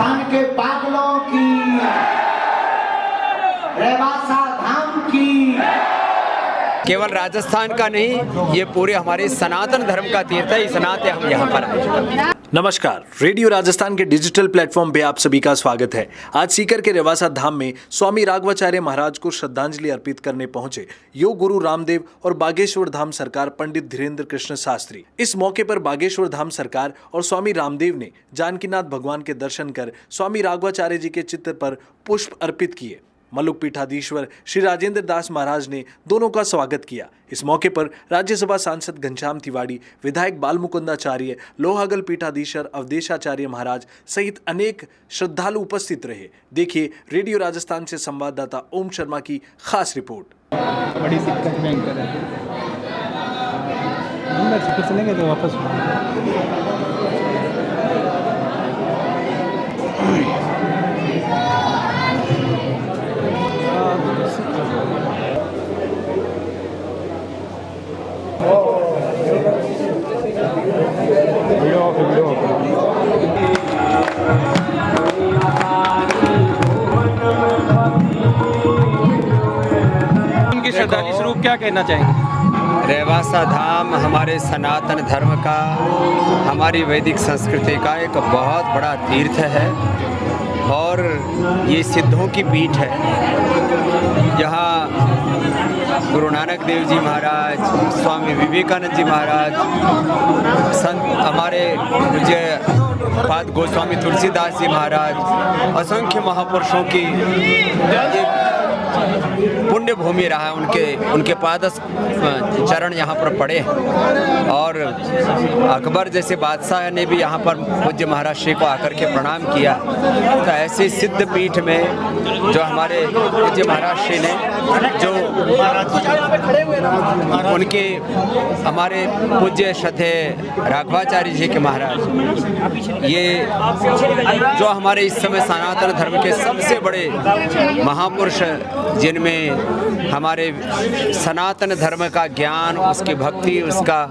राजस्थान के पागलों की, रेवासा धाम की। केवल राजस्थान का नहीं, ये पूरे हमारे सनातन धर्म का तीर्थ है। इस नाते हम यहाँ पर आए। नमस्कार, रेडियो राजस्थान के डिजिटल प्लेटफॉर्म पे आप सभी का स्वागत है। आज सीकर के रेवासा धाम में स्वामी राघवाचार्य महाराज को श्रद्धांजलि अर्पित करने पहुंचे योग गुरु रामदेव और बागेश्वर धाम सरकार पंडित धीरेन्द्र कृष्ण शास्त्री। इस मौके पर बागेश्वर धाम सरकार और स्वामी रामदेव ने जानकीनाथ भगवान के दर्शन कर स्वामी राघवाचार्य जी के चित्र पर पुष्प अर्पित किए। मलुक पीठाधीश्वर श्री राजेंद्र दास महाराज ने दोनों का स्वागत किया। इस मौके पर राज्यसभा सांसद घनश्याम तिवारी, विधायक बालमुकुंदाचार्य, लोहागल पीठाधीश्वर अवधेशाचार्य महाराज सहित अनेक श्रद्धालु उपस्थित रहे। देखिए रेडियो राजस्थान से संवाददाता ओम शर्मा की खास रिपोर्ट। बड़ी दिक्कत में अंकर है, चलेंगे तो वापस उनकी श्रद्धांजलि स्वरूप क्या कहना चाहेंगे? रेवासा धाम हमारे सनातन धर्म का, हमारी वैदिक संस्कृति का एक बहुत बड़ा तीर्थ है और ये सिद्धों की पीठ है। यहाँ गुरु नानक देव जी महाराज, स्वामी विवेकानंद जी महाराज, संत हमारे पूज्य पाद गोस्वामी तुलसीदास जी महाराज, असंख्य महापुरुषों की पुण्य भूमि रहा है। उनके पाद चरण यहाँ पर पड़े और अकबर जैसे बादशाह ने भी यहाँ पर पूज्य महाराज श्री को आकर के प्रणाम किया। तो ऐसे सिद्ध पीठ में जो हमारे पूज्य महाराज श्री ने जो उनके हमारे पूज्य श्रद्धे राघवाचार्य जी के महाराज, ये जो हमारे इस समय सनातन धर्म के सबसे बड़े महापुरुष, जिनमें हमारे सनातन धर्म का ज्ञान, उसकी भक्ति, उसका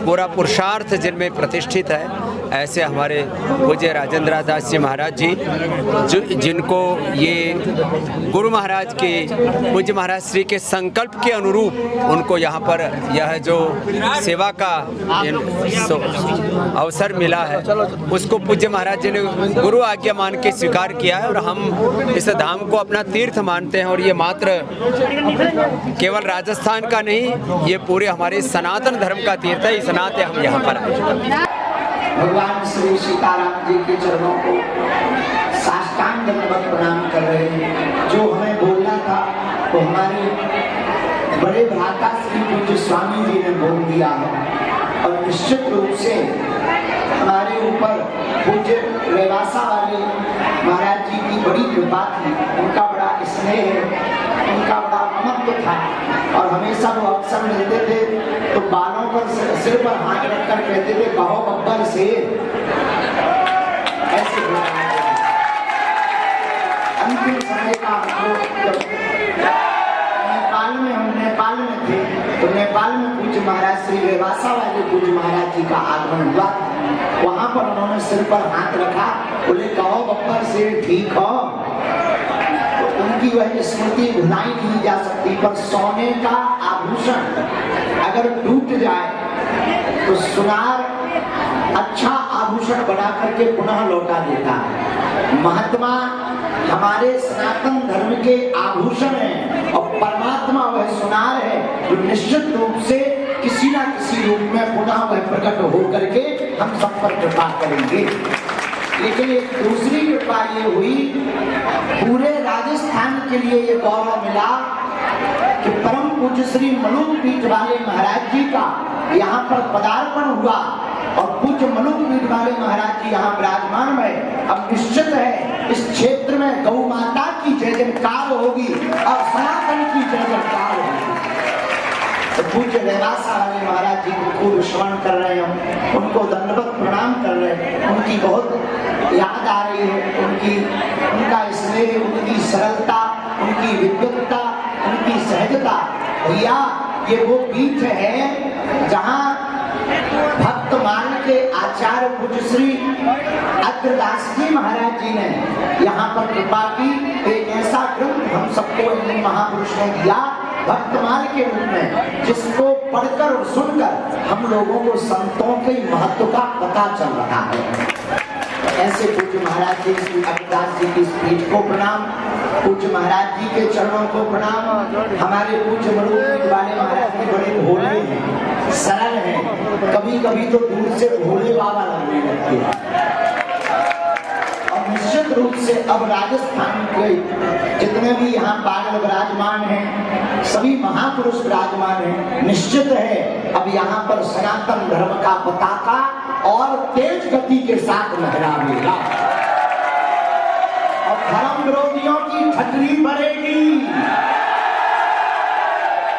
पूरा पुरुषार्थ जिनमें प्रतिष्ठित है, ऐसे हमारे पूज्य राजेंद्र दास जी महाराज जी, जिनको ये गुरु महाराज के पूज्य महाराज श्री के संकल्प के अनुरूप उनको यहाँ पर यह जो सेवा का अवसर मिला है, उसको पूज्य महाराज जी ने गुरु आज्ञा मान के स्वीकार किया है और हम इस धाम को अपना तीर्थ मानते हैं। और ये मात्र केवल राजस्थान का नहीं, ये पूरे हमारे सनातन धर्म का तीर्थ है। इस नाते हम यहाँ पर आए। भगवान श्री सीताराम जी के चरणों को साष्टांग दंडवत प्रणाम कर रहे हैं। जो हमें बोलना था तो हमारे बड़े भ्राता श्री पूज्य स्वामी जी ने बोल दिया है और निश्चित रूप से हमारे ऊपर पूज्य रेवासा वाले महाराज जी की बड़ी कृपा थी, उनका बड़ा स्नेह है, उनका बड़ा ममत्व था और हमेशा वो अवसर मिलते थे तो बालों पर सिर पर हाथ रखकर कहते थे, कहो बब्बर से। ऐसे अंतिम समय का नेपाल में थे तो नेपाल में पूज्य महाराज श्री रेवासा वाले पूज्य महाराज जी का आगमन हुआ। वहां पर उन्होंने सिर पर हाथ रखा, बोले कहो बब्बर से ठीक हो। तो उनकी वह स्मृति भुलाई नहीं जा सकती। पर सोने का आभूषण अगर टूट जाए तो सुनार अच्छा आभूषण बना करके पुनः लौटा देता है। महात्मा हमारे सनातन धर्म के आभूषण है और परमात्मा वह सुनार है जो निश्चित रूप से किसी ना किसी रूप में पुनः वह प्रकट होकर के हम सब पर कृपा करेंगे। लेकिन एक दूसरी कृपा ये हुई, पूरे राजस्थान के लिए ये गौरव मिला कि परम पूज्य श्री मलुक पीठ वाले महाराज जी का यहाँ पर पदार्पण हुआ और पूज्य मलुक पीठ वाले महाराज जी यहाँ विराजमान है। अब निश्चित है इस क्षेत्र में गौ माता की जय जयकार होगी और सनातन की जय जयकार होगी। तो पूज्य रेवासा वाले महाराज जी को खूब स्मरण कर रहे हैं, उनको दंडवत प्रणाम कर रहे हैं। उनकी बहुत याद आ रही है, उनका स्नेह, उनकी सरलता, उनकी विद्वत्ता, उनकी सहजता। भैया ये वो पीठ है जहाँ भक्तमाल के आचार्य पूज्य श्री अग्रदास जी महाराज जी ने यहाँ पर कृपा की। एक ऐसा ग्रंथ हम सबको इन महापुरुष ने दिया भक्तमाल के रूप में, जिसको पढ़कर और सुनकर हम लोगों को संतों के महत्व का पता चल रहा है। ऐसे पूज्य महाराज जी श्री अग्रदास जी की स्पीच को प्रणाम, पूज्य महाराज जी के चरणों को प्रणाम। हमारे पूज्य मरुद वाले महाराज जी बड़े भोले हैं, सरल हैं, कभी कभी तो दूर से भोले बाबा लगने लगते हैं। और निश्चित रूप से अब राजस्थान के जितने भी यहाँ पागल विराजमान हैं, सभी महापुरुष विराजमान हैं, निश्चित है अब यहाँ पर सनातन धर्म का पताका और तेज गति के साथ लहराएगा और धर्म विरोधियों की ठटरी बढ़ेगी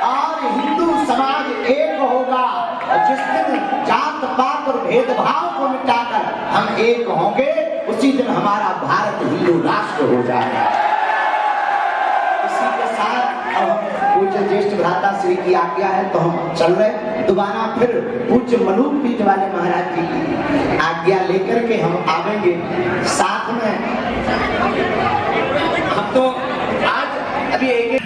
और हिंदू समाज एक होगा। और जिस दिन जात पात और भेदभाव को मिटाकर हम एक होंगे, उसी दिन हमारा भारत हिंदू राष्ट्र हो जाएगा। इसी के साथ अब पूज्य ज्येष्ठ भ्राता श्री की आज्ञा है तो हम चल रहे। दोबारा फिर पूज्य मलूक पीठ वाले महाराज जी की आज्ञा लेकर के हम आवेंगे। साथ में हम तो आज अभी एक